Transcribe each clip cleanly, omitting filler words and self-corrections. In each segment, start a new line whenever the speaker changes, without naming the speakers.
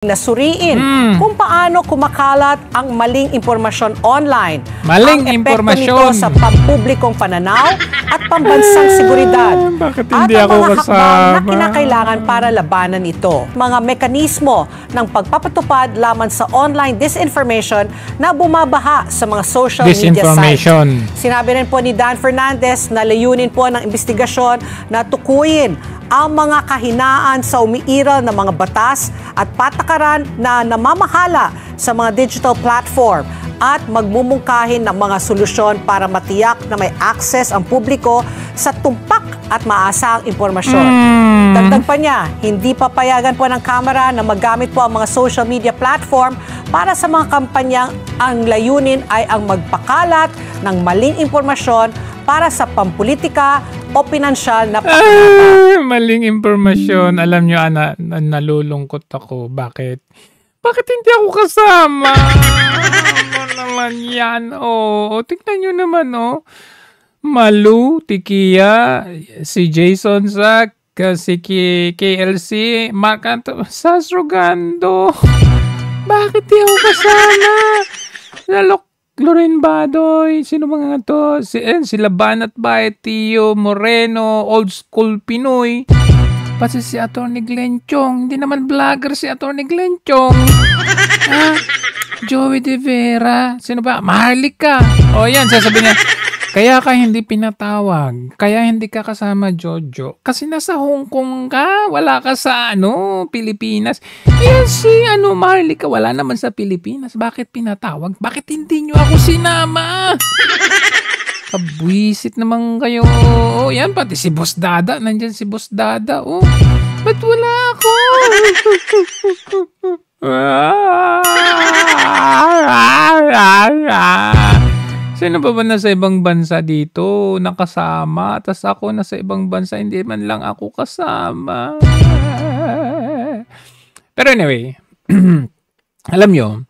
na suriin kung paano kumakalat ang maling impormasyon online.
Maling
ang
impormasyon
nito sa pampublikong pananaw at pambansang seguridad.
Bakit
at
hindi
ang
ako
mga hakbang na
kasama?
kinakailangan para labanan ito. Mga mekanismo ng pagpapatupad laman sa online disinformation na bumabaha sa mga social media sites. Sinabi rin po ni Dan Fernandez na layunin po ng investigasyon na tukuyin ang mga kahinaan sa umiiral na mga batas at patakaran na namamahala sa mga digital platform at magmumungkahin ng mga solusyon para matiyak na may access ang publiko sa tumpak at maasang impormasyon. Dagdag pa niya, hindi papayagan po ng Kamara na magamit po ang mga social media platform para sa mga kampanyang ang layunin ay ang magpakalat ng maling impormasyon para sa pampolitika o pinansyal na pakinabang.
Maling impormasyon. Alam nyo, Ana, nalulungkot ako. Bakit? Bakit hindi ako kasama? Ano naman yan? Tingnan nyo naman, Malu, Tikia, si Jason Zack, si KLC, Mark Anto, Sasrogando. Bakit di ako kasama? Loren Badoy, sino mga to? Sila Banat Bay, Tio Moreno, Old School Pinoy. Pati si Atty. Glenn Chong. Hindi naman vlogger si Atty. Glenn Chong. Joey De Vera. Sino ba? Maharlika. Yan, sasabihin niya. Kaya ka hindi pinatawag. Kaya hindi ka kasama, Jojo. Kasi nasa Hong Kong ka. Wala ka sa, Pilipinas. Yan si, Maharlika. Wala naman sa Pilipinas. Bakit pinatawag? Bakit hindi nyo ako sinama? Kabwisit naman kayo. Yan, pati si Boss Dada. Nandyan si Boss Dada. Ba't wala ako? Sino ba nasa ibang bansa dito nakasama? Tas ako nasa ibang bansa, hindi man lang ako kasama. Pero anyway, alam nyo,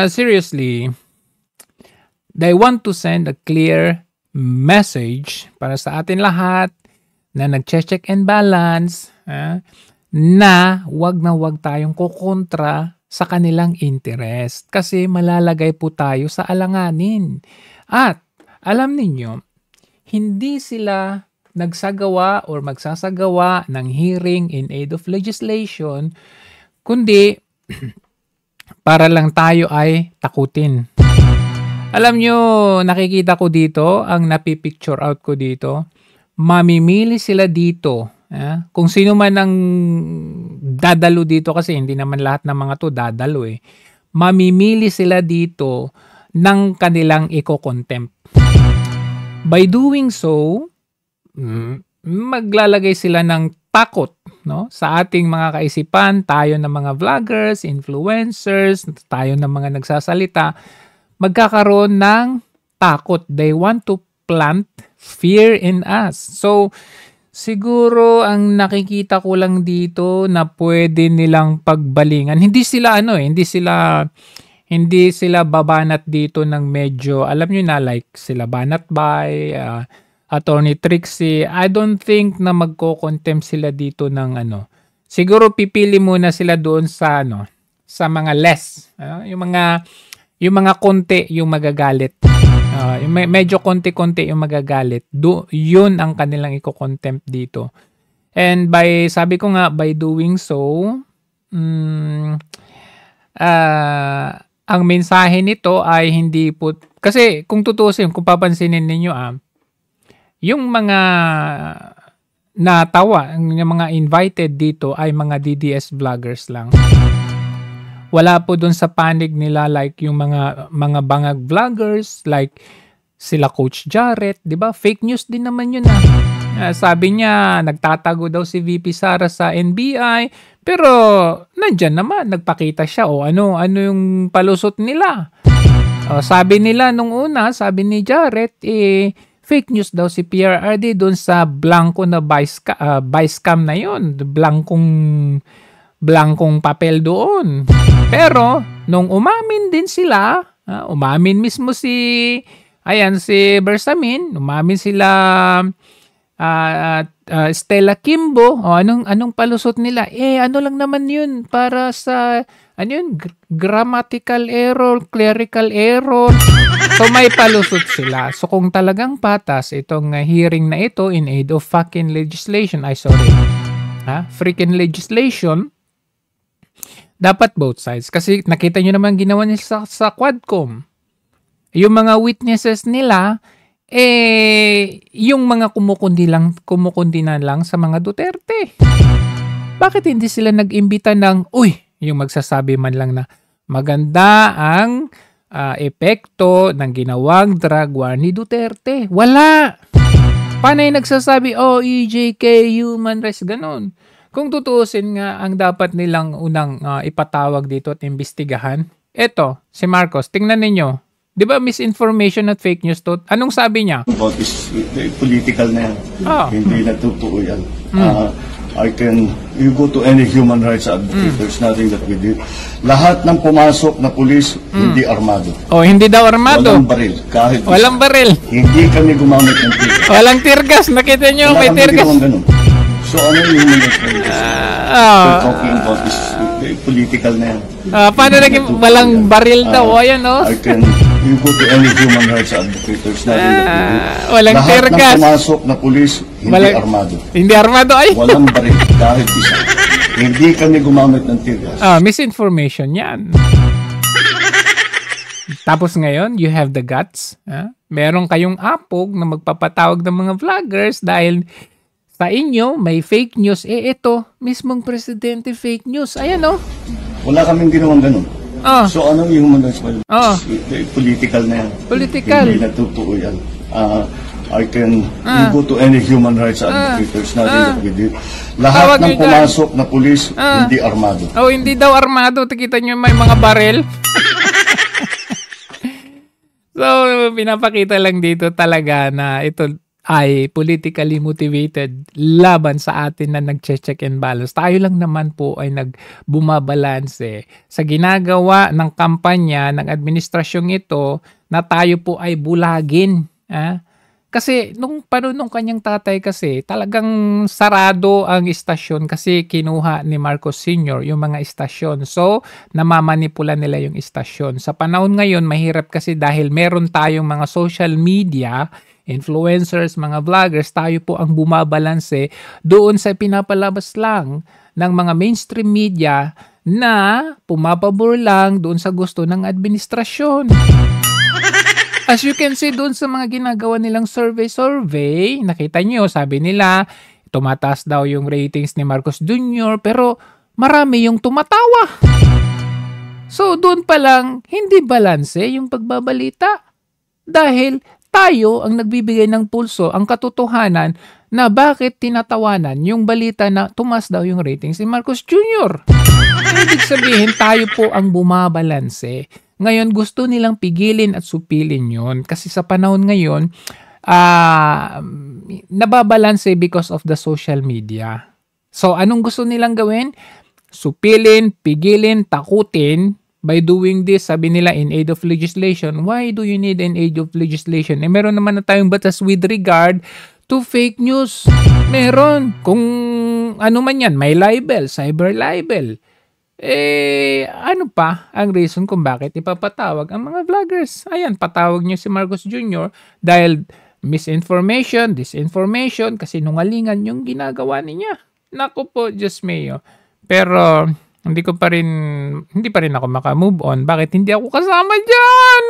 seriously, they want to send a clear message para sa atin lahat na nag-check and balance, na wag tayong kukontra sa kanilang interest kasi malalagay po tayo sa alanganin. At alam ninyo, hindi sila nagsagawa or magsasagawa ng hearing in aid of legislation kundi para lang tayo ay takutin. Alam nyo, nakikita ko dito, ang napipicture out ko dito, mamimili sila dito. Kung sino man ang dadalo dito kasi hindi naman lahat ng mga to dadalo mamimili sila dito ng kanilang iko-contempt. By doing so, maglalagay sila ng takot sa ating mga kaisipan, tayo ng mga vloggers, influencers, tayo ng mga nagsasalita, magkakaroon ng takot. They want to plant fear in us. So, siguro ang nakikita ko lang dito na pwede nilang pagbalingan. Hindi sila hindi sila babanat dito ng medyo, alam niyo na, like sila Banat Bay, Attorney Trixie. I don't think na magko-contempt sila dito ng Siguro pipili muna sila doon sa sa mga less, yung mga konti yung magagalit. Medyo konti-konti yung magagalit. Yun ang kanilang iko-contempt dito. And sabi ko nga, by doing so, ang mensahe nito ay hindi po, kasi kung tutusin, kung papansinin ninyo, yung mga natawa, yung mga invited dito ay mga DDS vloggers lang. Wala po dun sa panig nila like yung mga bangag vloggers like sila Coach Jarrett, 'di ba? Fake news din naman yun. Sabi niya nagtatago daw si VP Sara sa NBI, pero nandiyan naman nagpakita siya ano yung palusot nila. Sabi nila nung una, sabi ni Jarrett fake news daw si PRRD dun sa blanco na vice cam na yun, blankong papel doon. Pero, nung umamin din sila, umamin mismo si Bersamin, umamin sila Stella Kimbo, o anong palusot nila? Ano lang naman yun para sa grammatical error, clerical error. So may palusot sila. So kung talagang patas itong hearing na ito in aid of fucking legislation, freaking legislation, dapat both sides. Kasi nakita nyo naman ginawa nila sa Quadcom. Yung mga witnesses nila, yung mga kumukundi na lang sa mga Duterte. Bakit hindi sila nag-imbita ng, yung magsasabi man lang na maganda ang epekto ng ginawang drug war ni Duterte? Wala! Panay nagsasabi, EJK, human rights, ganun. Kung tutuusin nga, ang dapat nilang unang ipatawag dito at imbestigahan, eto, si Marcos, tingnan ninyo. Di ba misinformation at fake news to? Anong sabi niya?
About is political na yan. Hindi na totoo yan. You go to any human rights advocate, there's nothing that we did. Lahat ng pumasok na pulis, hindi armado.
Hindi daw armado?
Walang baril. Kahit
walang baril?
Hindi kami gumamit ng tirgas.
Walang tirgas. Nakita nyo, may tirgas.
So ano yung human rights advocate? We're talking about is political na yan.
Paano naging walang baril daw? Ayan,
you go to any human rights advocate, there's nothing that we did.
Walang tirgas.
Lahat ng pumasok na pulis, hindi armado.
Hindi armado, ay?
Walang baril. Kahit isa. Hindi kami gumamit ng tirgas.
Misinformation yan. Tapos ngayon, you have the guts. Meron kayong apog na magpapatawag ng mga vloggers dahil sa inyo may fake news. Ito, mismong presidente fake news. Ayan,
Wala kaming ginawang ganun. So anong yung human rights violation? Political na yan.
Political.
Hindi na totoo yan. You go to any human rights advocate, there's nothing that we did. Lahat ng pumasok na pulis, hindi armado.
Hindi daw armado. Kita nyo may mga baril. So, pinapakita lang dito talaga na ito ay politically motivated laban sa atin na nag-check and balance. Tayo lang naman po ay nagbumabalanse sa ginagawa ng kampanya ng administrasyong ito na tayo po ay bulagin. Kasi nung kanyang tatay kasi talagang sarado ang istasyon kasi kinuha ni Marcos Sr. yung mga istasyon. So, namamanipula nila yung istasyon. Sa panahon ngayon, mahirap kasi dahil meron tayong mga social media influencers, mga vloggers, tayo po ang bumabalanse doon sa pinapalabas lang ng mga mainstream media na pumapabor lang doon sa gusto ng administrasyon. As you can see doon sa mga ginagawa nilang survey, nakita nyo, sabi nila, tumataas daw yung ratings ni Marcos Jr. pero marami yung tumatawa. So doon pa lang, hindi balanse yung pagbabalita. Dahil tayo ang nagbibigay ng pulso, ang katotohanan na bakit tinatawanan yung balita na tumas daw yung ratings ni Marcos Jr. Ibig sabihin, tayo po ang bumabalanse. Ngayon, gusto nilang pigilin at supilin yun. Kasi sa panahon ngayon, nababalanse because of the social media. So, anong gusto nilang gawin? Supilin, pigilin, takutin. By doing this, sabi nila in aid of legislation. Why do you need an aid of legislation? Meron naman na tayong batas with regard to fake news. Meron. Kung ano man yan, may libel, cyber libel. Ano pa ang reason kung bakit ipapatawag ang mga vloggers? Ayan, patawag nyo si Marcos Jr. dahil misinformation, disinformation, kasi nungalingan yung ginagawa niya. Naku po, Diyos mio. Pero hindi pa rin ako makamove on. Bakit hindi ako kasama dyan?